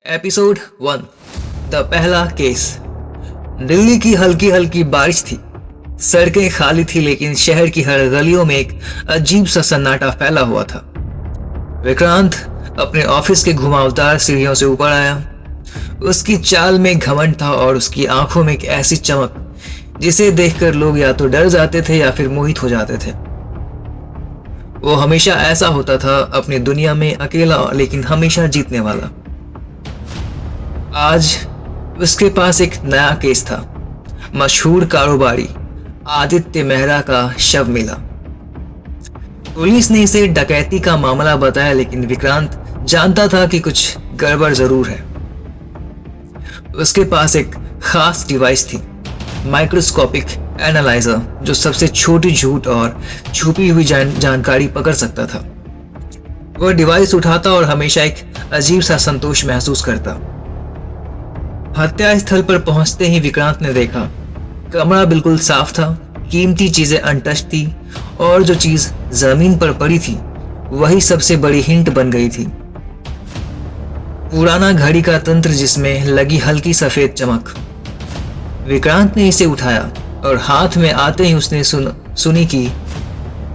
Episode 1। The पहला case. Delhi की हल्की हल्की बारिश थी। सड़कें खाली थी लेकिन शहर की हर गलियों में एक अजीब सा सन्नाटा फैला हुआ था। विक्रांत अपने ऑफिस के घुमावदार सीढ़ियों से ऊपर आया। उसकी चाल में घमंड था और उसकी आंखों में एक ऐसी चमक जिसे देखकर लोग या तो डर जाते थे या फिर मोहित हो जाते थे। वो हमेशा ऐसा होता था, अपनी दुनिया में अकेला लेकिन हमेशा जीतने वाला। आज उसके पास एक नया केस था। मशहूर कारोबारी आदित्य मेहरा का शव मिला। पुलिस ने इसे डकैती का मामला बताया लेकिन विक्रांत जानता था कि कुछ गड़बड़ जरूर है। उसके पास एक खास डिवाइस थी, माइक्रोस्कोपिक एनालाइजर, जो सबसे छोटी झूठ और छुपी हुई जानकारी पकड़ सकता था। वह डिवाइस उठाता और हमेशा एक अजीब सा संतोष महसूस करता। हत्या स्थल पर पहुंचते ही विक्रांत ने देखा, कमरा बिल्कुल साफ था, कीमती चीजें अनटच्ड थी और जो चीज जमीन पर पड़ी थी वही सबसे बड़ी हिंट बन गई थी। पुराना घड़ी का तंत्र जिसमें लगी हल्की सफेद चमक। विक्रांत ने इसे उठाया और हाथ में आते ही उसने सुनी कि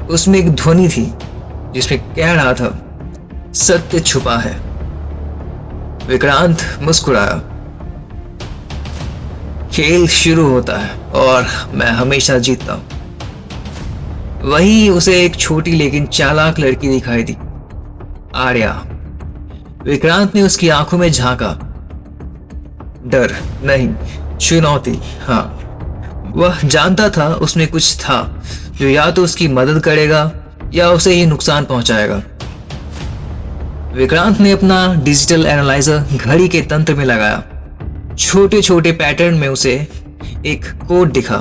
उसमें एक ध्वनि थी जिसमें कह रहा था, सत्य छुपा है। विक्रांत मुस्कुराया। खेल शुरू होता है और मैं हमेशा जीतता हूं। वही उसे एक छोटी लेकिन चालाक लड़की दिखाई दी, आर्या। विक्रांत ने उसकी आंखों में झांका। डर नहीं, चुनौती। हाँ, वह जानता था उसमें कुछ था जो या तो उसकी मदद करेगा या उसे ही नुकसान पहुंचाएगा। विक्रांत ने अपना डिजिटल एनालाइजर घड़ी के तंत्र में लगाया। छोटे छोटे पैटर्न में उसे एक कोड दिखा,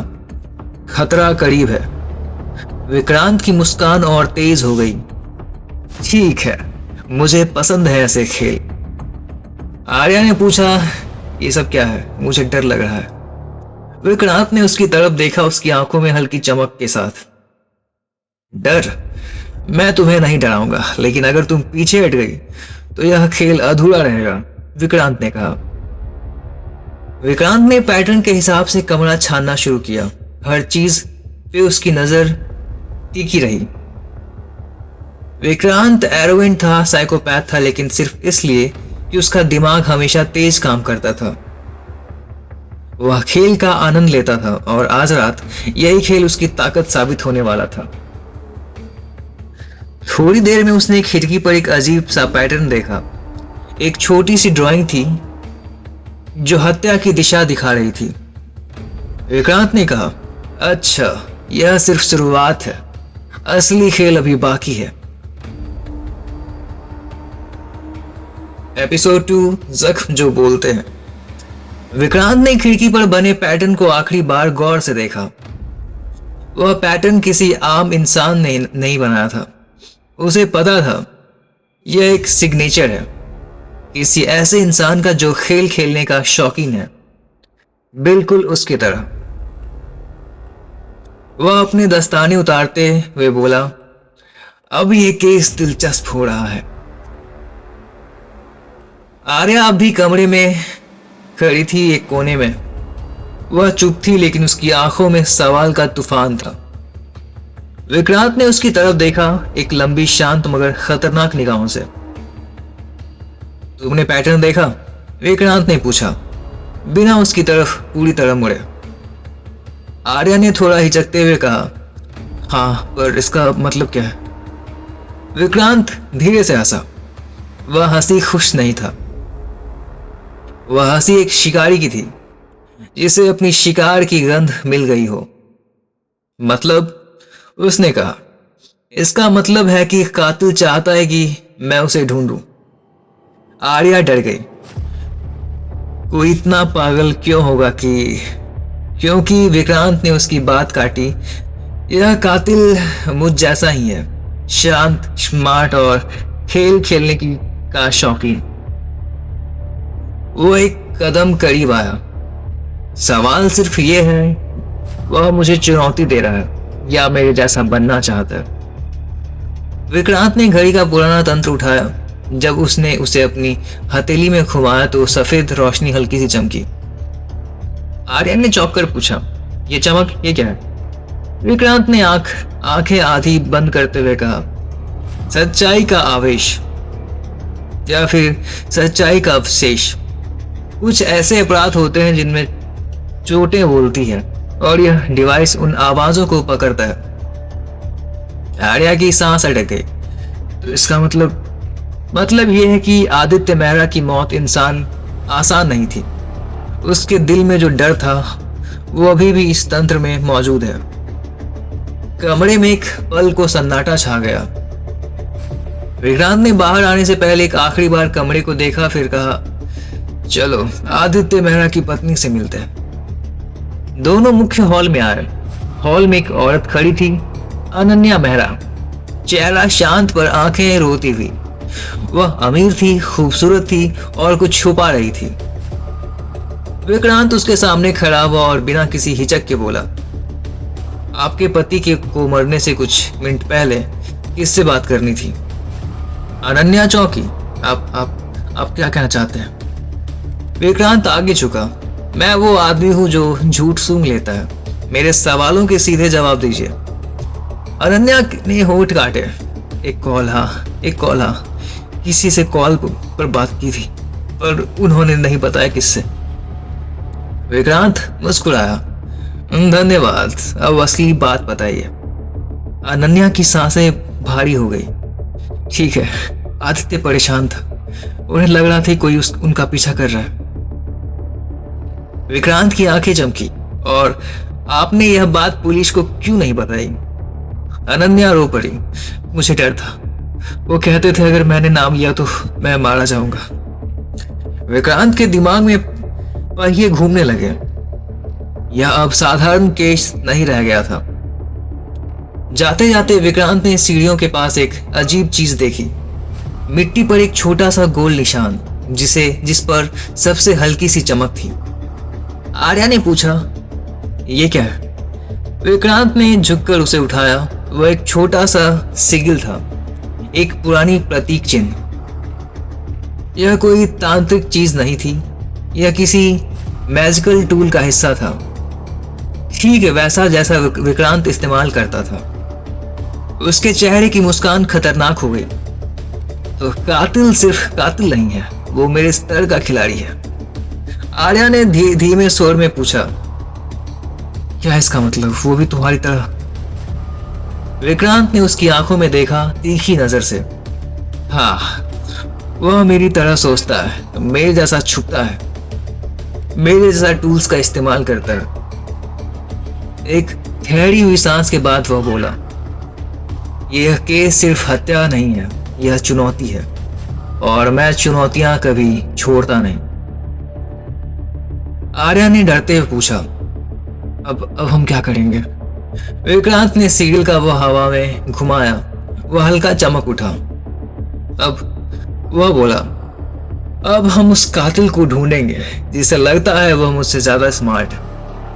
खतरा करीब है। विक्रांत की मुस्कान और तेज हो गई। ठीक है, मुझे पसंद है ऐसे खेल। आर्या ने पूछा, ये सब क्या है? मुझे डर लग रहा है। विक्रांत ने उसकी तरफ देखा, उसकी आंखों में हल्की चमक के साथ। डर? मैं तुम्हें नहीं डराऊंगा, लेकिन अगर तुम पीछे हट गई तो यह खेल अधूरा रहेगा, विक्रांत ने कहा। विक्रांत ने पैटर्न के हिसाब से कमरा छानना शुरू किया। हर चीज पे उसकी नजर टिकी रही। विक्रांत एरोगेंट था, साइकोपैथ था, लेकिन सिर्फ इसलिए कि उसका दिमाग हमेशा तेज काम करता था। वह खेल का आनंद लेता था और आज रात यही खेल उसकी ताकत साबित होने वाला था। थोड़ी देर में उसने खिड़की पर एक अजीब सा पैटर्न देखा। एक छोटी सी ड्राइंग थी जो हत्या की दिशा दिखा रही थी। विक्रांत ने कहा, अच्छा, यह सिर्फ शुरुआत है, असली खेल अभी बाकी है। एपिसोड 2, जख्म जो बोलते हैं। विक्रांत ने खिड़की पर बने पैटर्न को आखिरी बार गौर से देखा। वह पैटर्न किसी आम इंसान ने नहीं बनाया था। उसे पता था यह एक सिग्नेचर है, किसी ऐसे इंसान का जो खेल खेलने का शौकीन है, बिल्कुल उसकी तरह। वह अपने दस्ताने उतारते हुए बोला, अब ये केस दिलचस्प हो रहा है। आर्या अब भी कमरे में खड़ी थी, एक कोने में। वह चुप थी लेकिन उसकी आंखों में सवाल का तूफान था। विक्रांत ने उसकी तरफ देखा, एक लंबी, शांत मगर खतरनाक निगाहों से। तुमने पैटर्न देखा? विक्रांत ने पूछा, बिना उसकी तरफ पूरी तरह मुड़े। आर्या ने थोड़ा हिचकते हुए कहा, हाँ, पर इसका मतलब क्या है? विक्रांत धीरे से हंसा। वह हंसी खुश नहीं था। वह हंसी एक शिकारी की थी जिसे अपनी शिकार की गंध मिल गई हो। मतलब? उसने कहा, इसका मतलब है कि कातिल चाहता है कि मैं उसे ढूंढूं। आर्या डर गई। कोई इतना पागल क्यों होगा क्योंकि विक्रांत ने उसकी बात काटी। यह कातिल मुझ जैसा ही है, शांत, स्मार्ट और खेल खेलने का शौकीन। वो एक कदम करीब आया। सवाल सिर्फ ये है, वह मुझे चुनौती दे रहा है या मेरे जैसा बनना चाहता है। विक्रांत ने घड़ी का पुराना तंत्र उठाया। जब उसने उसे अपनी हथेली में घुमाया तो सफेद रोशनी हल्की सी चमकी। आर्यन ने चौंक कर पूछा, ये चमक, ये क्या है? विक्रांत ने आंखें आधी बंद करते हुए कहा, सच्चाई का आवेश, या फिर सच्चाई का अवशेष। कुछ ऐसे अपराध होते हैं जिनमें चोटें बोलती हैं और यह डिवाइस उन आवाजों को पकड़ता है। आर्या की सांस अटक गई। तो इसका मतलब यह है कि आदित्य मेहरा की मौत आसान नहीं थी। उसके दिल में जो डर था वो अभी भी इस तंत्र में मौजूद है। कमरे में एक पल को सन्नाटा छा गया। विक्रांत ने बाहर आने से पहले एक आखिरी बार कमरे को देखा, फिर कहा, चलो आदित्य मेहरा की पत्नी से मिलते हैं। दोनों मुख्य हॉल में आए। हॉल में एक औरत खड़ी थी, अनन्या मेहरा, चेहरा शांत पर आंखें रोती हुई। वह अमीर थी, खूबसूरत थी और कुछ छुपा रही थी। विक्रांत उसके सामने खड़ा हुआ और बिना किसी हिचक के बोला, आपके पति को मरने से कुछ मिनट पहले किससे बात करनी थी? अनन्या चौंकी। आप क्या कहना चाहते हैं? विक्रांत आगे झुका। मैं वो आदमी हूं जो झूठ सूंघ लेता है। मेरे सवालों के सीधे जवाब दीजिए। अनन्या ने होठ काटे। एक कॉल हाँ, किसी से कॉल पर बात की थी, पर उन्होंने नहीं बताया किससे। विक्रांत मुस्कुराया। धन्यवाद, अब असली बात बताइए। अनन्या की सांसें भारी हो गई। ठीक है, आदित्य परेशान था, उन्हें लग रहा था कोई उनका पीछा कर रहा है। विक्रांत की आंखें चमकी। और आपने यह बात पुलिस को क्यों नहीं बताई? अनन्या रो पड़ी। मुझे डर था, वो कहते थे अगर मैंने नाम लिया तो मैं मारा जाऊंगा। विक्रांत के दिमाग में पहिए घूमने लगे। यह अब साधारण केस नहीं रह गया था। जाते जाते विक्रांत ने सीढ़ियों के पास एक अजीब चीज देखी। मिट्टी पर एक छोटा सा गोल निशान, जिस पर सबसे हल्की सी चमक थी। आर्या ने पूछा, ये क्या है? विक्रांत ने झुककर उसे उठाया। वह एक छोटा सा सिगिल था, एक पुरानी प्रतीक चिन्ह। यह कोई तांत्रिक चीज नहीं थी, यह किसी मैजिकल टूल का हिस्सा था, ठीक है वैसा जैसा विक्रांत इस्तेमाल करता था। उसके चेहरे की मुस्कान खतरनाक हो गई। तो कातिल सिर्फ कातिल नहीं है, वो मेरे स्तर का खिलाड़ी है। आर्या ने धीमे स्वर में पूछा, क्या इसका मतलब? वो भी तुम्हारी तरह? विक्रांत ने उसकी आंखों में देखा तीखी नजर से। हाँ, वह मेरी तरह सोचता है, मेरे जैसा छुपता है, मेरे जैसा टूल्स का इस्तेमाल करता है। एक ठहरी हुई सांस के बाद वह बोला, यह केस सिर्फ हत्या नहीं है, यह चुनौती है, और मैं चुनौतियां कभी छोड़ता नहीं। आर्या ने डरते हुए पूछा, अब हम क्या करेंगे? विक्रांत ने सिगिल का वह हवा में घुमाया। वह हल्का चमक उठा। अब वह बोला, अब हम उस कातिल को ढूंढेंगे जिसे लगता है वह मुझसे ज्यादा स्मार्ट है,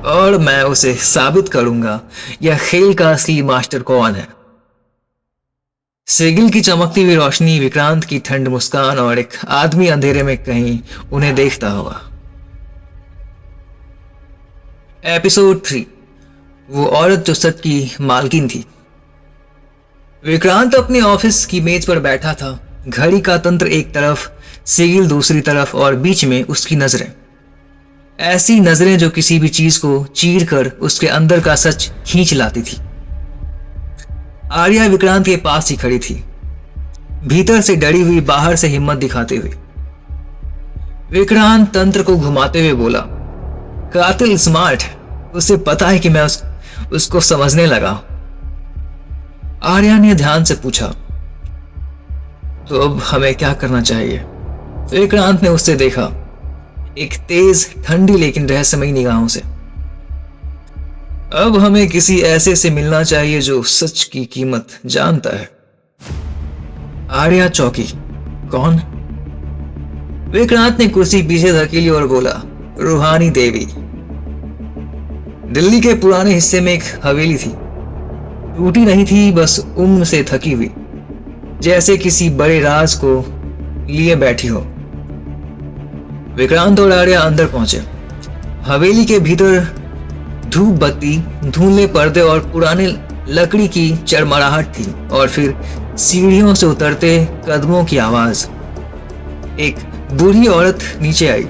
और मैं उसे साबित करूंगा यह खेल का असली मास्टर कौन है। सिगिल की चमकती हुई रोशनी, विक्रांत की ठंड मुस्कान और एक आदमी अंधेरे में कहीं उन्हें देखता हुआ। एपिसोड 3, वो औरत जो सच की मालकिन थी। विक्रांत अपने ऑफिस की मेज पर बैठा था। घड़ी का तंत्र एक तरफ, सिगिल दूसरी तरफ, और बीच में उसकी नजरें। ऐसी नजरें जो किसी भी चीज को चीर कर उसके अंदर का सच खींच लाती थी। आर्या विक्रांत के पास ही खड़ी थी, भीतर से डरी हुई, बाहर से हिम्मत दिखाते हुए। विक्रांत तंत्र को घुमाते हुए बोला, कातिल स्मार्ट है, उसे पता है कि मैं उसको समझने लगा। आर्या ने ध्यान से पूछा, तो अब हमें क्या करना चाहिए? विक्रांत ने उससे देखा, एक तेज, ठंडी लेकिन रहस्यमयी निगाहों से। अब हमें किसी ऐसे से मिलना चाहिए जो सच की कीमत जानता है। आर्या चौंकी। कौन? विक्रांत ने कुर्सी पीछे धकेली और बोला, रूहानी देवी। दिल्ली के पुराने हिस्से में एक हवेली थी। टूटी नहीं थी, बस उम्र से थकी हुई, जैसे किसी बड़े राज को लिए बैठी हो। विक्रांत और आर्या अंदर पहुंचे। हवेली के भीतर धूप बत्ती, धुंधले पर्दे और पुराने लकड़ी की चरमराहट थी, और फिर सीढ़ियों से उतरते कदमों की आवाज। एक बूढ़ी औरत नीचे आई।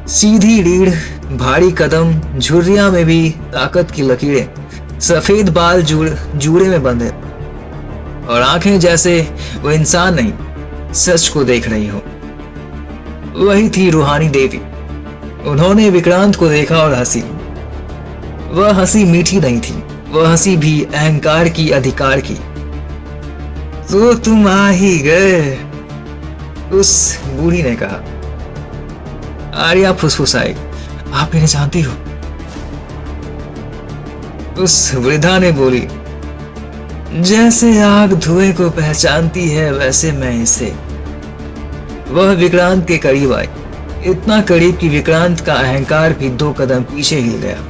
सीधी रीढ़, भारी कदम, झुर्रियां में भी ताकत की लकीरें, सफेद बाल जूड़े में बंधे, और आंखें जैसे वो इंसान नहीं, सच को देख रही हो। वही थी रूहानी देवी। उन्होंने विक्रांत को देखा और हंसी। वह हंसी मीठी नहीं थी, वह हंसी भी अहंकार की, अधिकार की। तो तुम आ ही गए, उस बूढ़ी ने कहा। आर्या फुसफुसाई, आप इन्हें जानती हो? उस वृद्धा ने बोली, जैसे आग धुएं को पहचानती है वैसे मैं इसे। वह विक्रांत के करीब आई, इतना करीब कि विक्रांत का अहंकार भी 2 कदम पीछे हिल गया।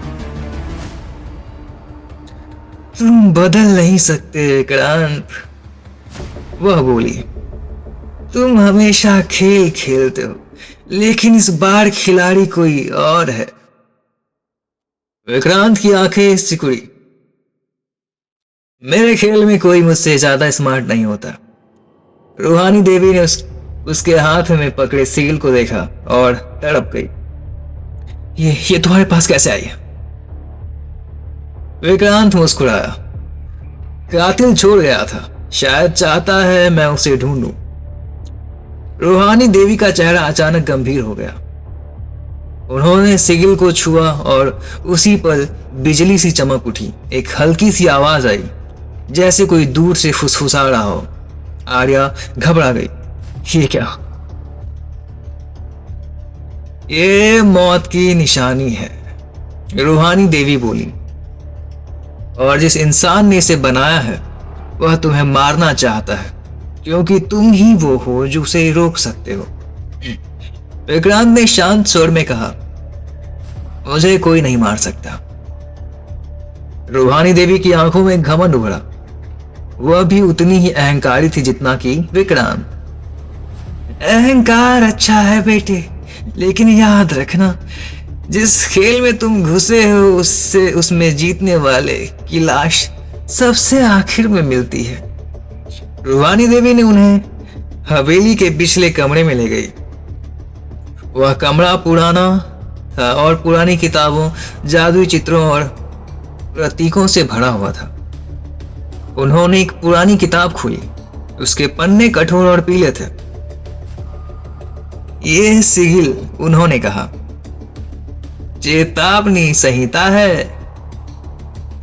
तुम बदल नहीं सकते विक्रांत, वह बोली। तुम हमेशा खेल खेलते हो, लेकिन इस बार खिलाड़ी कोई और है। विक्रांत की आंखें सिकुड़ी। मेरे खेल में कोई मुझसे ज्यादा स्मार्ट नहीं होता। रूहानी देवी ने उसके हाथ में पकड़े सील को देखा और तड़प गई। ये तुम्हारे पास कैसे आई? विक्रांत मुस्कुराया। कातिल छोड़ गया था, शायद चाहता है मैं उसे ढूंढूं। रूहानी देवी का चेहरा अचानक गंभीर हो गया। उन्होंने सिगिल को छुआ और उसी पर बिजली सी चमक उठी। एक हल्की सी आवाज आई, जैसे कोई दूर से फुसफुसा रहा हो। आर्या घबरा गई। ये क्या? ये मौत की निशानी है, रूहानी देवी बोली, और जिस इंसान ने इसे बनाया है वह तुम्हें मारना चाहता है, क्योंकि तुम ही वो हो जो उसे रोक सकते हो। विक्रांत ने शांत स्वर में कहा, मुझे कोई नहीं मार सकता। रूहानी देवी की आंखों में घमंड उभरा। वह भी उतनी ही अहंकारी थी जितना कि विक्रांत। अहंकार अच्छा है बेटे, लेकिन याद रखना, जिस खेल में तुम घुसे हो उसमें जीतने वाले की लाश सबसे आखिर में मिलती है। रूहानी देवी ने उन्हें हवेली के पिछले कमरे में ले गई। वह कमरा पुराना था और पुरानी किताबों, जादुई चित्रों और प्रतीकों से भरा हुआ था। उन्होंने एक पुरानी किताब खोली। उसके पन्ने कठोर और पीले थे। ये सिगिल, उन्होंने कहा, चेतावनी संहिता है।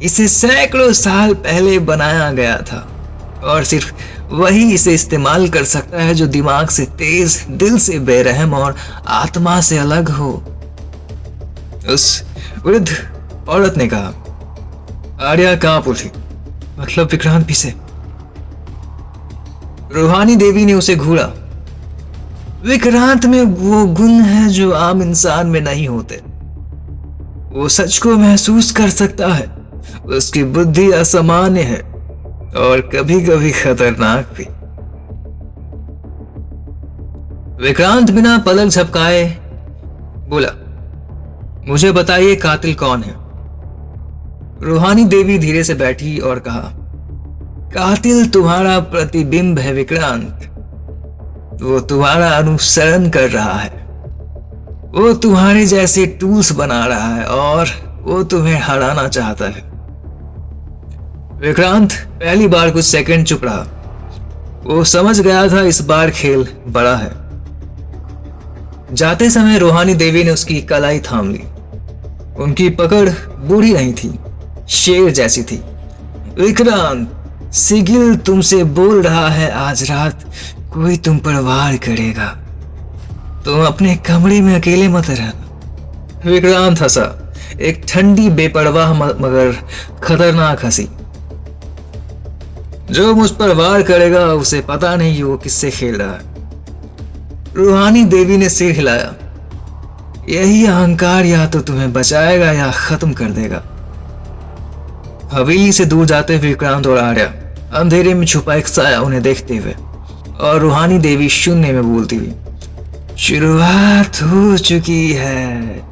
इसे सैकड़ों साल पहले बनाया गया था, और सिर्फ वही इसे इस्तेमाल कर सकता है जो दिमाग से तेज, दिल से बेरहम और आत्मा से अलग हो। उस वृद्ध औरत ने कहा। आर्या कांप उठी। मतलब विक्रांत भी से? रूहानी देवी ने उसे घूरा। विक्रांत में वो गुण है जो आम इंसान में नहीं होते। वो सच को महसूस कर सकता है। उसकी बुद्धि असामान्य है और कभी कभी खतरनाक भी। विक्रांत बिना पलक झपकाए बोला, मुझे बताइए कातिल कौन है? रूहानी देवी धीरे से बैठी और कहा, कातिल तुम्हारा प्रतिबिंब है विक्रांत। वो तुम्हारा अनुसरण कर रहा है। वो तुम्हारे जैसे टूल्स बना रहा है और वो तुम्हें हराना चाहता है। विक्रांत पहली बार कुछ सेकंड चुप रहा। वो समझ गया था इस बार खेल बड़ा है। जाते समय रूहानी देवी ने उसकी कलाई थाम ली। उनकी पकड़ बूढ़ी नहीं थी, शेर जैसी थी। विक्रांत, सिगिल तुमसे बोल रहा है, आज रात कोई तुम पर वार करेगा। तुम अपने कमरे में अकेले मत रहना। विक्रांत हंसा, एक ठंडी, बेपरवाह मगर खतरनाक हंसी। जो मुझ पर वार करेगा उसे पता नहीं कि वो किससे खेल रहा है। रूहानी देवी ने सिर हिलाया। यही अहंकार या तो तुम्हें बचाएगा या खत्म कर देगा। हवेली से दूर जाते हुए विक्रांत और आर्या, अंधेरे में छुपा एक साया उन्हें देखते हुए, और रूहानी देवी शून्य में बोलती हुई, शुरुआत हो चुकी है।